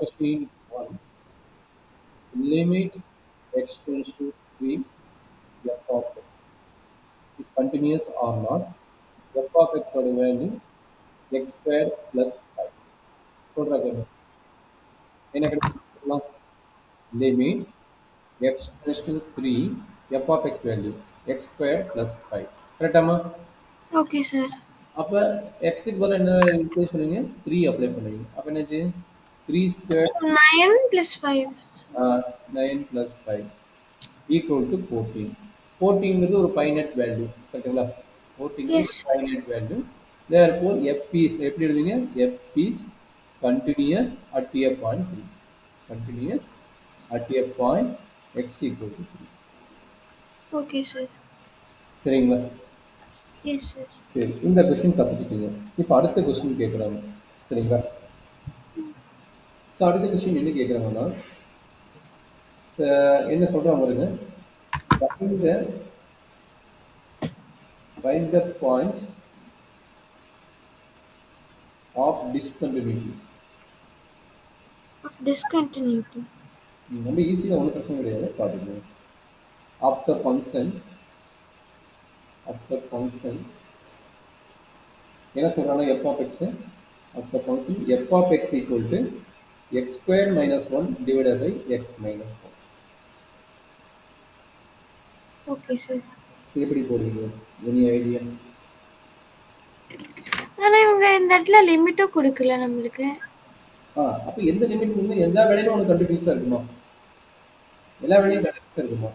Question 1. Limit x tends to 3 f of x is continuous or not. f of x ஓட value x square plus 5. சொல்றாங்க என்ன கிடைக்கும்? Limit x tends to 3 f of x value x square plus 5. கரெக்டாமா? Okay, sir. அப்ப x க்கு பதிலா என்ன equation பண்ணுவீங்க? 3 apply பண்ணுவீங்க. அப்ப என்னாச்சு? 3 square 9 plus 5. 9 plus 5 equal to 14. 14 ஒரு finite value. கரெக்ட்டுங்களா? 14 Yes. finite value. Therefore, f is எப்படி எழுதுவீங்க? f is continuous at a point 3. Continuous at a point x equal to 3. Okay, sir. சரிங்களா? Yes, sir. சரி, இந்த கொஸ்டின் தப்பிச்சிட்டீங்க. இப்போ அடுத்த question கேட்குறாங்க. சரிங்களா? ஸோ அடுத்த கொஸ்டின் என்ன கேட்குறாங்கன்னா, என்ன சொல்கிறாங்க பாருங்க, find the points of discontinuity. Of discontinuity. ரொம்ப ஈஸியாக ஒன்றும் பிரச்சனை கிடையாது, பார்த்துக்கோங்க. of the function என்ன சொல்கிறாங்கன்னா f of x of the function f of x equal to x square minus 1 divided by x minus 1. Okay, sir. எப்படி போடுவீங்க? Any idea? ஆனா இவங்க இந்த இடத்துல லிமிட்டும் கொடுக்கல நம்மளுக்கு. அப்போ எந்த லிமிட் வந்து எல்லா வேலையிலும் உனக்கு கண்டினியூஸாக இருக்குமா? எல்லா வேலையும் கண்டினியூஸாக இருக்குமா?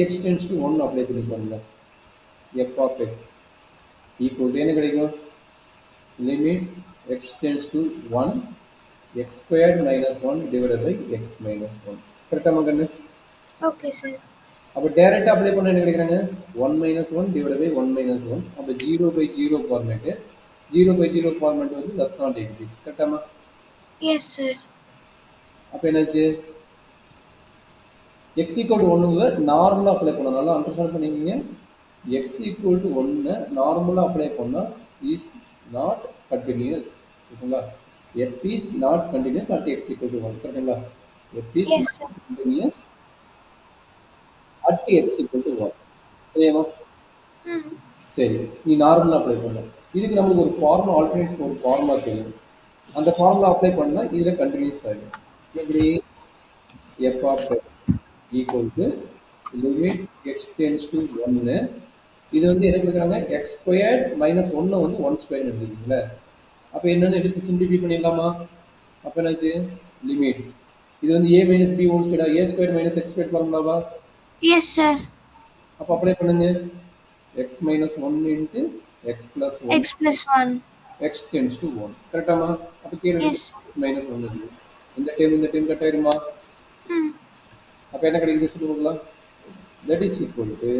x tends to 1 அப்ளை பண்ணிப்பாங்க. f of x equal to என்ன கிடைக்கும்? Limit x tends to 1 x squared minus 1 divided by x minus 1. கரெக்டாக மகன்னு? Okay sir. அப்போ டைரெக்டாக அப்ளை பண்ண என்ன கிடைக்கிறாங்க? 1 minus 1 divided by 1 minus 1. அப்போ 0 by 0 ஃபார்மேட்டு. 0 by 0 ஃபார்மேட் வந்து does not exist. கரெக்டாமா? Yes sir. அப்போ என்னாச்சு? x equal to 1 நார்மலாக அப்ளை பண்ண, நல்லா அண்டர்ஸ்டாண்ட் பண்ணிக்கிங்க. x equal to 1 நார்மலாக அப்ளை பண்ணால் இஸ் நாட் கண்டினியூஸ். ஓகேங்களா? f is not continuous at x equal to 1. கரெக்டுங்களா? f is Yes, not continuous at x equal to 1. சரியாமா? சரி, நீ நார்மலாக அப்ளை பண்ண. இதுக்கு நமக்கு ஒரு ஃபார்முலா, ஆல்டர்னேட் ஒரு ஃபார்முலா தெரியும். அந்த ஃபார்முலா அப்ளை பண்ணால் இதில் கண்டினியூஸ் ஆகிடும். எப்படி? f of x equal to limit x tends to 1. இது வந்து என்ன கொடுக்குறாங்க? x squared minus 1 வந்து 1 squared எடுத்துக்கிங்களா? அப்போ என்னென்னு எடுத்து சிம்பிளிஃபை பண்ணிடலாமா? அப்போ என்னாச்சு? லிமிட் இது வந்து a minus b whole squared, a squared minus x squared ஃபார்முலாவா? Yes sir. அப்போ அப்ளை பண்ணுங்க. x minus 1 into x plus 1. x plus 1. x tends to 1. கரெக்டாமா? அப்போ கீழே minus 1 இருக்கு. இந்த டைம் கட் ஆயிருமா? அப்போ என்ன கிடைக்குது சொல்லுவாங்களா? That is equal to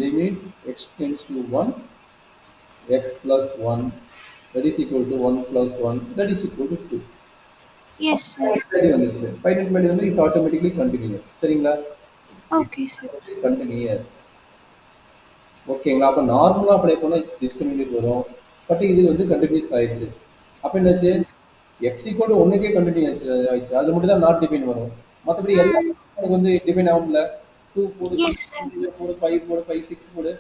limit x tends to 1 x plus 1, that is equal to 1 plus 1, that is equal to 2. Yes, sir. Finite value வந்து is automatically continuous. சரிங்களா? Okay, sir. Continuous. ஓகேங்களா? அப்போ நார்மலாக அப்ளை பண்ணால் இஸ் டிஸ்கண்டினியூட் வரும். But இது வந்து continuous ஆயிடுச்சு. அப்போ என்னாச்சு? எக்ஸ் ஈக்குவல் டு 1க்கே கண்டினியூஸ் ஆயிடுச்சு. அது மட்டும் தான் நாட் டிபெண்ட் வரும். மற்றபடி எல்லாம் எனக்கு வந்து டிபெண்ட் ஆகும்ல. 2 போடு, 3 போடு, 5 போடு, 5 6 போடு,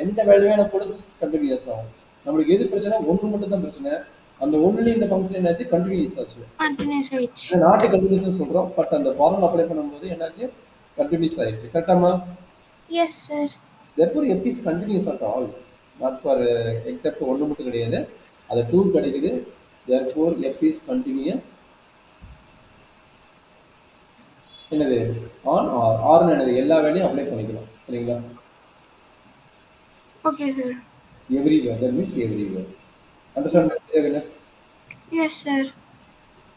எந்த வேல்யூவே போடு கண்டினியூஸ் ஆகும். நம்மளுக்கு எது பிரச்சனை? 1 மட்டும் தான் பிரச்சனை. அந்த 1ல இந்த ஃபங்க்ஷன் என்னாச்சு? கண்டினியூஸ் ஆச்சு. கண்டினியூஸ் ஆயிடுச்சு. நாட் கண்டினியூஸ் சொல்றோம். பட் அந்த ஃபார்முலா அப்ளை பண்ணும்போது என்னாச்சு? கண்டினியூஸ் ஆயிடுச்சு. கரெக்டாமா? Yes sir. Therefore, f is continuous at all, not for except 1 மட்டும் கிடையாது, அது 2 கிடைக்குது. Therefore, f is continuous. என்னது? on or r என்னது? எல்லா வேலையும் அப்ளை பண்ணிக்கலாம். சரிங்களா? Okay sir. everywhere, that means everywhere. Understand? Yes, sir.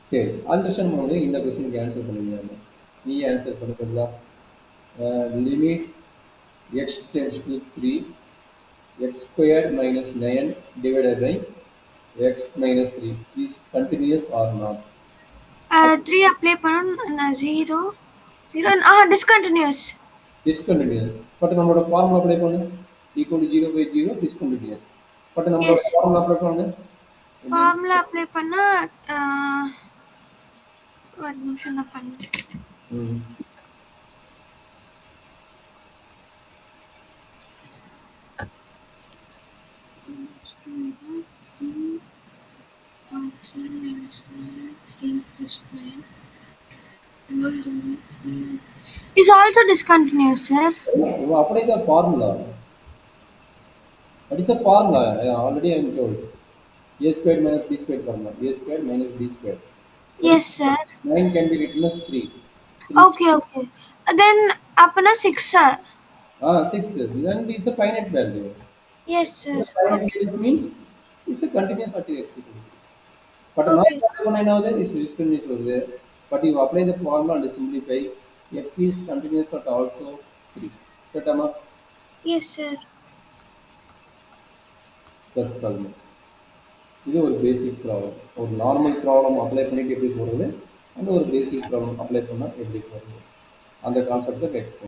சரி, அண்டர்ஸ்டாண்ட் பண்ணும்போது இந்த கொஸ்டினுக்கு ஆன்சர் பண்ணுவீங்க. நீ ஆன்சர் பண்ணுறீங்களா? Limit x tends to 3 x squared minus 9 divided by x minus 3 is continuous or not? 3 apply பண்ணனும். 0 discontinuous. Discontinuous. பட் நம்மளோட formula apply பண்ணு. equal to 0 by 0 discontinuous. But நம்மளோட ஃபார்முலா அப்ளை பண்ணு. ஃபார்முலா அப்ளை பண்ணா ஒரு நிமிஷம் நான் பண்ணுறேன். ம். Is also discontinuous, sir. Apply the formula. That is a formula. Already I am told. A squared minus b squared formula. A squared minus b squared. Yes, sir. 9 can be written as 3. Okay. Then apna 6, sir. 6. Then it is a finite value. Yes, sir. Finite value means it's a continuous article. But Okay. now is discontinuous over there. But you apply the formula and simplify. F is continuous at also 3. Yes, sir. That's solved. இது ஒரு பேசிக் problem. ஒரு normal problem apply பண்ணிட்டு எப்படி போகிறது, அந்த ஒரு பேசிக் problem apply பண்ணால் எப்படி போகிறது, அந்த கான்செப்டை எக்ஸ்பிளைன்